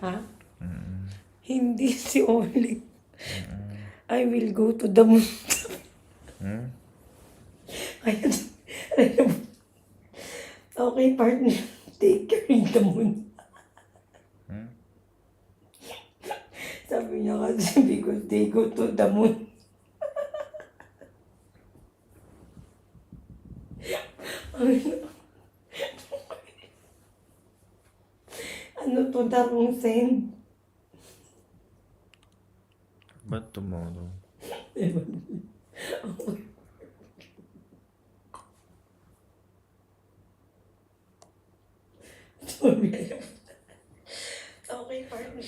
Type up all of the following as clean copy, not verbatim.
Ha? Hindi si Oli. I will go to the moon. Ayun. Ayun. Okay, partner. Take care in the moon. Sabi niya kasi because they go to the moon. Ano to darong send? But tomorrow. Sorry. Okay, partner.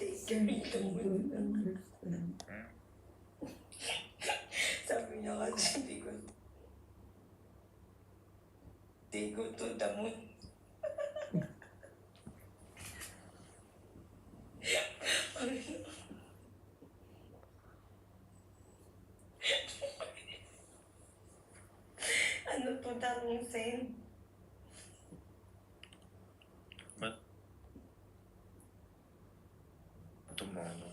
Take care in the moon. Sabi niya kasi because they go to the moon. Ano to darong send? But tomorrow.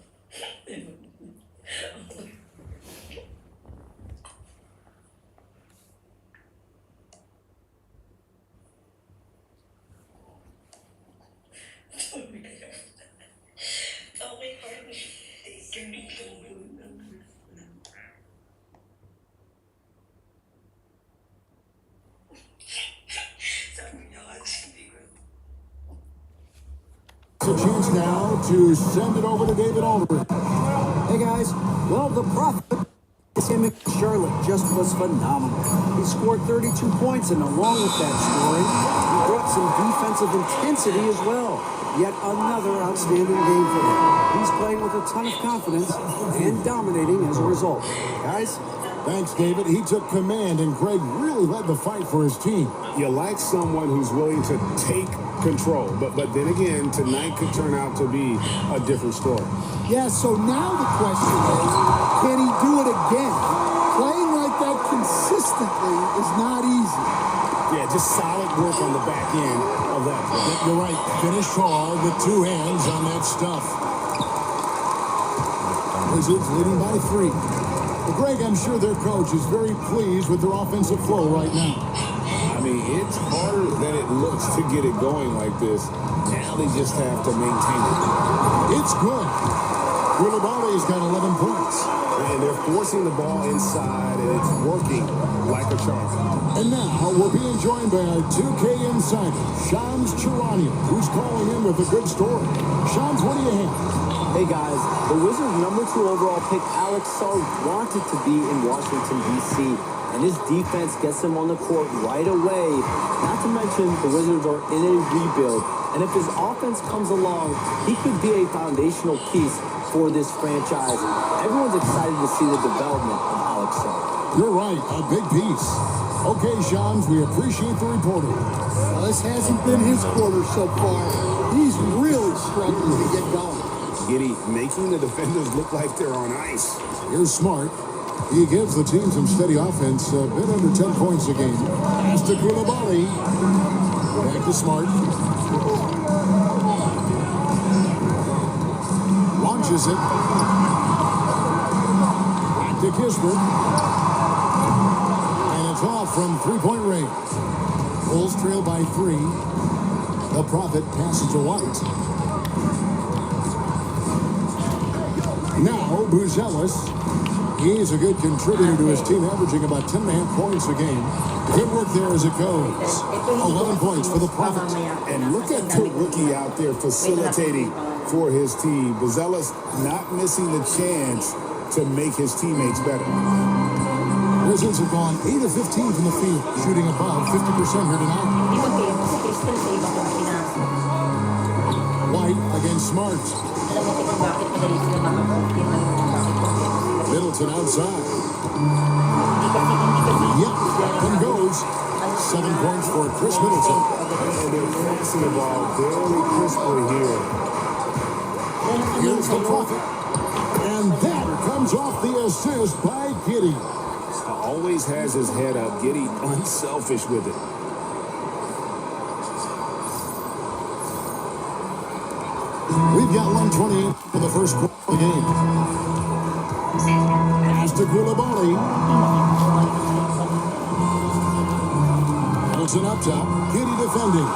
Sorry. Okay, partner. Take care in the moon. Sabi niya kasi because A chance now to send it over to David Aldridge. Hey guys, well, the prophet him in Charlotte just was phenomenal. He scored 32 points, and along with that scoring, he brought some defensive intensity as well. Yet another outstanding game for him. He's playing with a ton of confidence and dominating as a result. Guys, Thanks, David. He took command, and Greg really led the fight for his team. You like someone who's willing to take control, but then again, tonight could turn out to be a different story. Yeah, so now the question is, can he do it again? Playing like that consistently is not easy. Yeah, just solid work on the back end of that play. You're right. Finish hard with two hands on that stuff. Wizards leading by 3. Well, Greg, I'm sure their coach is very pleased with their offensive flow right now. I mean, it's harder than it looks to get it going like this. Now they just have to maintain it. It's good. Koulibaly's got 11 points. And they're forcing the ball inside, and it's working like a charm. And now we're being joined by our 2K insider, Shams Charania, who's calling in with a good story. Shams, what do you have? Hey guys, the Wizards' #2 overall pick, Alex Sarr, wanted to be in Washington, D.C., and his defense gets him on the court right away. Not to mention, the Wizards are in a rebuild, and if his offense comes along, he could be a foundational piece for this franchise. Everyone's excited to see the development of Alex Sarr. You're right, a big piece. Okay, Shams, we appreciate the reporting. Well, this hasn't been his quarter so far. He's really struggling to get going. Giddy, making the defenders look like they're on ice. Here's Smart. He gives the team some steady offense, a bit under 10 points a game. Pass to Koulibaly. Back to Smart. Launches it. Back to Kispert. And it's off from three-point range. Bulls trail by 3. The Prophet passes to White. Now, Buzelis. He's a good contributor to his team, averaging about 10.5 points a game. Good work there as it goes. 11 points for the Prophet. And look at the rookie out there facilitating for his team. Buzelis not missing the chance to make his teammates better. Wizards have gone 8 of 15 from the field, shooting above 50% here tonight. White against Smart. Middleton outside. Yep, and goes. 7 points for Chris Middleton. And they're passing the ball very crisply here. Here's the Prophet. And that comes off the assist by Giddey. Always has his head up, getting unselfish with it. We've got 1:20 for the first quarter of the game. Pass to Koulibaly. Middleton up top. Giddy defending.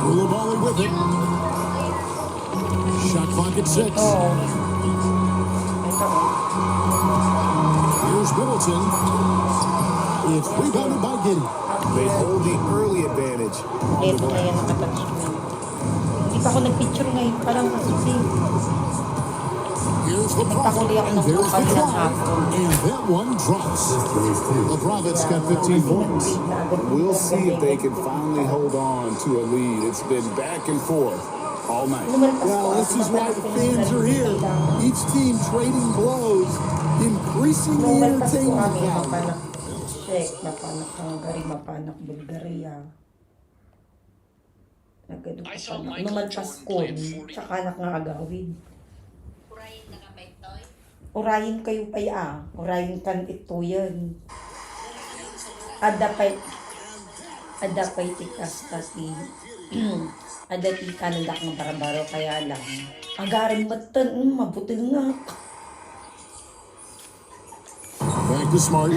Koulibaly with it. Shot clock at 6. Here's Middleton. It's rebounded by Giddy. They hold the early advantage on the Ito na yan glass. nakatouch mo. Hindi pa ako nag-picture ngayon. Parang kasi Here's the Prophet, nagpakuli ako and ng there's the kapal ng clock. hapon. And that one drops. The Prophet's got 15 points. We'll see if they can finally hold on to a lead. It's been back and forth all night. Well, this is why the fans are here. Each team trading blows, increasing the entertainment value. Mapanak Czech, mapanak Hungary, mapanak Bulgaria. Nagkadukot numalpas ko, tsaka nakangagawid. Urayin kayo pa ya, urayin kan ito yan. Adapay tikas kasi adati Canada ng barabaro kaya lang. Agarin matan, mabuti nga. Back to Smart.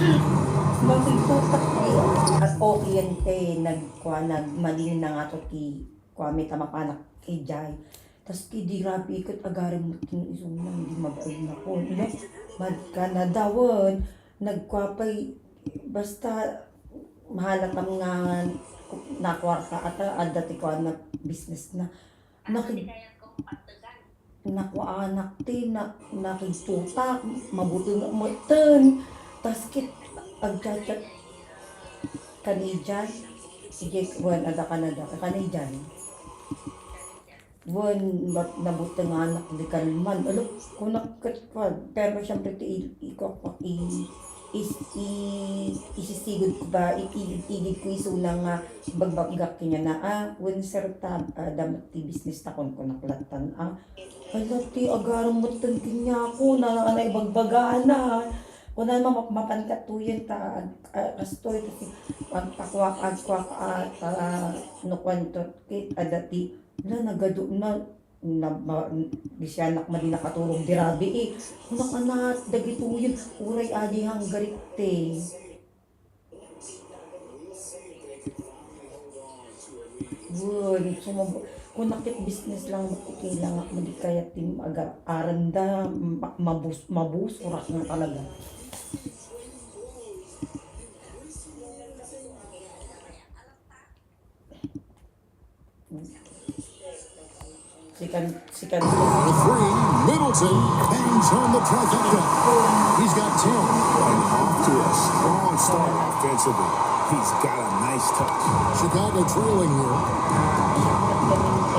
Magtutak at okay yan nagmaling na nga to ti may tamapanak kay Jai. Tas di rabi ikot agarin mo tin isunang hindi mabaig na ko. Magkanadawan, nagkwapay, basta mahalat ang nga nakwarta at dati ko na business na nakuanak ti nakitutak mabuti nga matan tas kit agchat Canadian sige wan ada Canada Canadian wan nabuti nga anak di kalman ano kunak pero syempre ti isisigod ko ba itigid ko isunang nga bagbaggak kanya na when sir damat ti business takon ko naklatan ala ti agarang mutan kanya ko na bagbagana kung na mapankatuyan ta kastoy kasi pagpakwak no kwanto kit adati na nagado na bisyanak mali nakatulong dirabi kunak anak dagituyin uray adi hanggarit te kung nakit business lang kailangan mo di kaya tim aranda mabus urak na talaga. Sikan. The three, Middleton hangs on the trifecta. He's got 10. And off to a strong start offensively. He's got a nice touch. Chicago trailing here.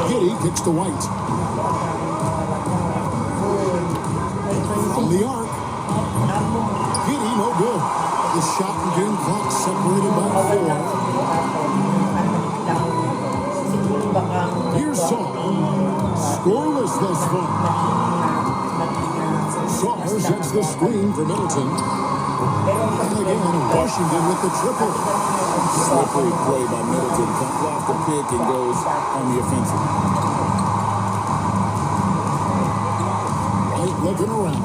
Giddy kicks to White. From the arc. Giddy, no good. The shot and game clock separated by 4. Here's Saul. Scoreless thus far. Saul sets the screen for Middleton. And again, Washington with the triple. Slippery play by Middleton. Comes off the pick and goes on the offensive. White looking around.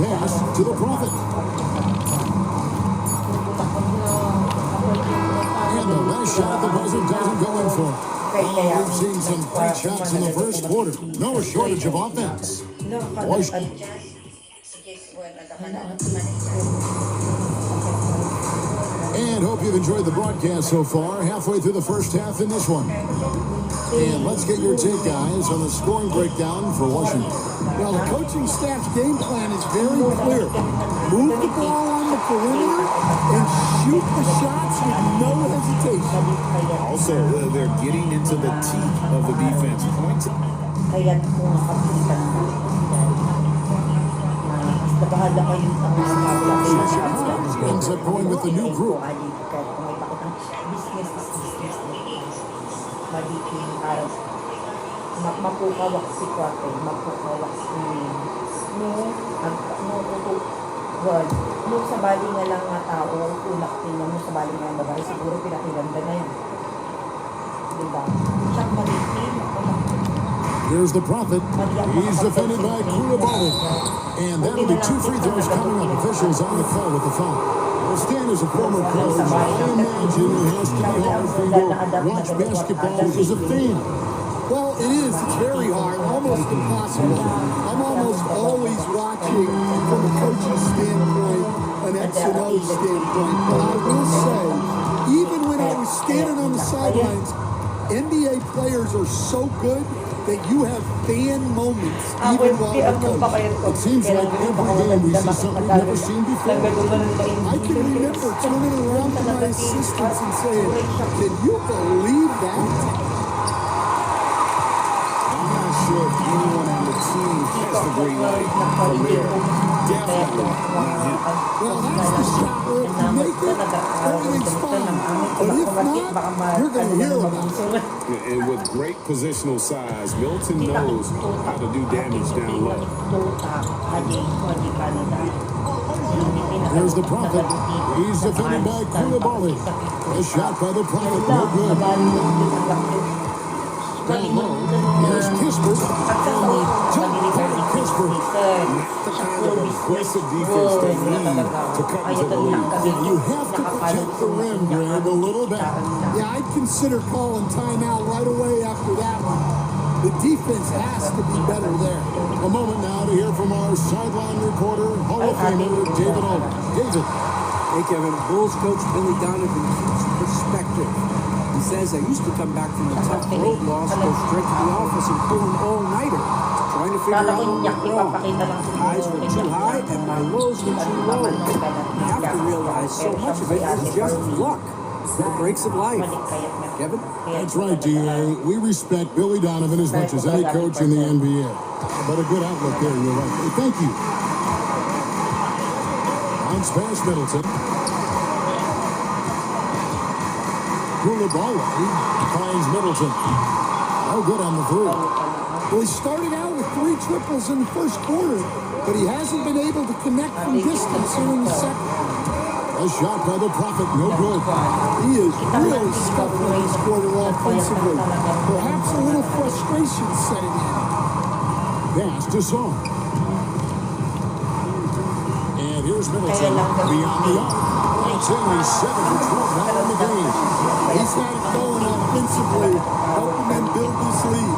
Pass to the Prophet. And the last shot at the buzzer doesn't go in for him. We've seen some great shots in the first quarter. No shortage of offense. And hope you've enjoyed the broadcast so far. Halfway through the first half in this one. And let's get your take, guys, on the scoring breakdown for Washington. Well, the coaching staff's game plan is very clear. Move the ball on the perimeter and shoot the shots with no hesitation. Also, they're getting into the teeth of the defense. Points. Kaya kung nakapitan na basta bahala kayo Ends up going with the new group. business is business. Magiging araw. Mapukawak si Kwate. Mapukawak si no Well, nung sa bali nga lang nga tao, ulak tingnan mo sa bali nga lang babae, siguro pinakilanda na yan. Diba? Siya malitin, ulak. Here's the Prophet. He's defended by Koulibaly. And that'll be 2 free throws coming up. Officials on the call with the foul. Well, Stan is a former coach. I imagine it has to be hard for you to watch basketball as a fan. Well, it is. It's very hard, almost impossible. I'm almost always watching from a coach's standpoint, an X and O standpoint. But I will say, even when I was standing on the sidelines, NBA players are so good that you have fan moments even while you're coaching. It seems like every game we see something we've never seen before. I can remember turning around to my assistants and saying, "Can you believe that?" I'm not sure if anyone on the team has the green light from there. Definitely not him. Well, that's the shot where if you make it, everything's fine. But if not, you're going to hear about it. And with great positional size, Milton knows how to do damage down low. Here's the Prophet. He's defended by Koulibaly. A shot by the Prophet. No good. Down low. Here's Kispert. Jump by Kispert. The kind of aggressive defense they need to cut into the lead. Yeah, you have to protect the rim, Greg, a little bit. Yeah, I'd consider calling timeout right away after that one. The defense has to be better there. A moment now to hear from our sideline reporter, Hall of Famer David Olin. David. Hey, Kevin. Bulls coach Billy Donovan keeps perspective. He says, I used to come back from a tough road loss, go straight to the office and pull an all-nighter, trying to figure out what went wrong. Highs were too high and my lows were too low. You have to realize so much of it is just luck. The breaks of life. Kevin? That's right, D.A. We respect Billy Donovan as much as any coach in the NBA. But a good outlook there, you're right. Hey, thank you. Bounce pass Middleton. Koulibaly finds Middleton. Oh, good on the three. Well, he started out with 3 triples in the first quarter, but he hasn't been able to connect from distance here in the second. A shot by the Prophet, no good. He is really scuffling this quarter offensively. Perhaps a little frustration setting in. Pass to Song. And here's Middleton beyond the arc. It's only 7 for 12 now in the game. He's got it going offensively, helping them build this lead.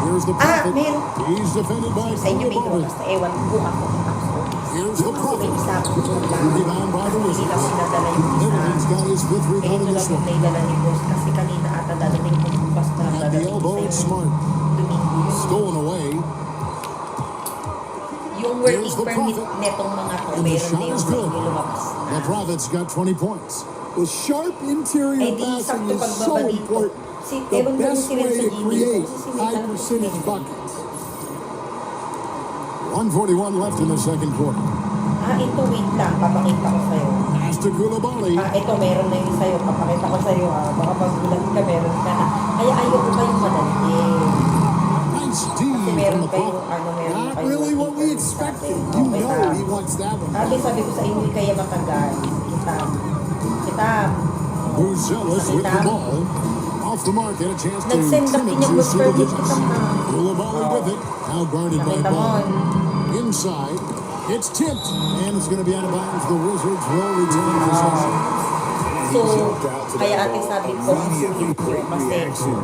Here's the Prophet. Min. He's defended by Sa inyo may Koulibaly. basta ewan ko ako. Here's the Prophet. May isa ako. Rebound by the Hindi Wizards. kasi nadala yung isa. Middleton's got his 5th Eh, rebound ito in lang this yung one. naidala ni Boss kasi kanina ata dala na yung bukas pa lang At dala the ni elbow, it's Boss. Smart. Domingo. Stolen away. Yung Here's working the permit Prophet. netong mga to, And the meron shot din is sa good. inyo lumabas na. The Prophet's got 20 points. The sharp interior Eh di passing sakto is so pagbaba dito. important. Si, The ewan ko yung best sinil way sa to Jimmy create ko. Kasi si high Nathan percentage Smith. buckets. 1:41 left in the second quarter. Ito wait lang, papakita ko sa'yo. Pass to Koulibaly. Ito meron na yung sa'yo, papakita ko sa'yo baka magulat ka, meron ka na. Kaya ayoko ba yung madali? Nice D Kasi from meron the kayong Prophet. meron Not kayong really what we working expected. permit You natin. know Okay, he wants that one. sabi ko sa inyo, kaya matagal. Kita. Who's zealous with the ball. Off the mark and a chance to Nag-send trim up it din yung to work single permit digits. kita pa. Koulibaly with it. Now guarded by Nakita mo. Ball. Inside. It's tipped. And it's going to be out of bounds. The Wizards will retain possession. So, kaya ate sabi ko, kasi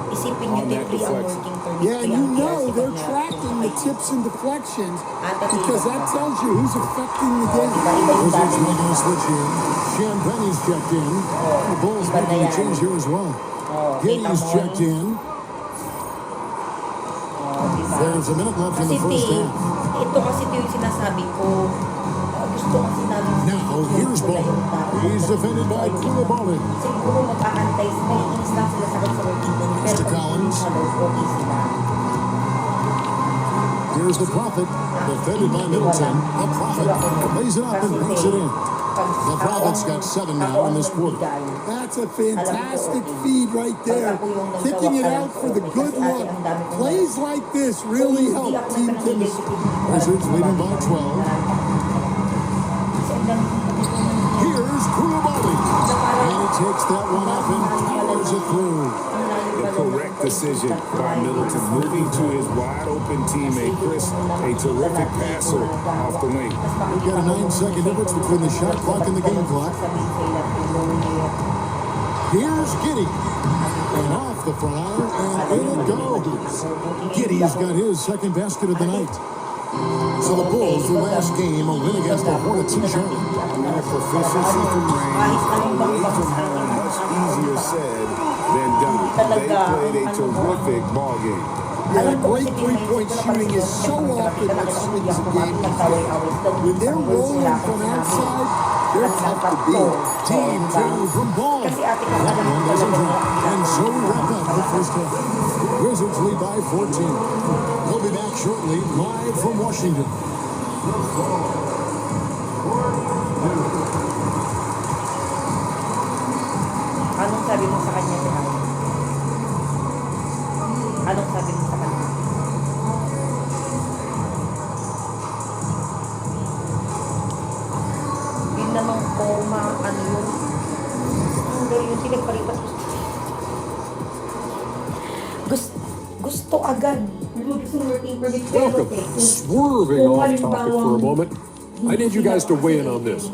isipin nyo deeply ang working permit. Yeah, and you know they're tracking the tips and deflections because that tells you who's affecting the game. Iba-iba yung Wizards dati making a nila. switch here. Champagne's checked in. The Bulls Iba na making a yan. change here as well. Kita Giddy's mo. checked in. Diba? There's a minute left in Kasi the first half. ito kasi ito yung sinasabi ko. Gusto kasi namin Now, here's Ball. He's defended by Koulibaly. Siguro mag-aantay sila, iinis lang sila sa working permit. Pero Mr. pag Collins. sa loob, okay sila. Here's the Prophet, defended by Middleton. The Prophet lays it up and brings it in. The Prophet's got 7 now in this quarter. That That's a fantastic feed right there. Kicking it out for the good look. Plays like this really help team chemistry. Wizards leading by 12. Here's Koulibaly. And he takes that one up and powers it through. The correct decision by Middleton, moving to his wide-open teammate Chris, a terrific passer off the wing. We've got a 9-second difference between the shot clock and the game clock. Here's Giddy. And off the flyer, and in it goes. Giddy's got his second basket of the night. So the Bulls, their last game, a win against the Hornets in Charlotte. Their proficiency from range, away from home, much easier said than done. They played a terrific ball game. Yeah, great three-point shooting is so often what swings a game. When they're rolling from outside, they're tough to beat. Team 2 from Ball. That one doesn't drop. And so we wrap up the first half. Wizards lead by 14. We'll be back shortly, live from Washington. Anong sabi mo sa kanya, Tehal? Anong sabi mo sa kanya? Yun namang coma, ano yun? Hindi, yung pinagpalipat. Gusto agad. Welcome. Swerving off topic for a moment. I need you guys to weigh in on this.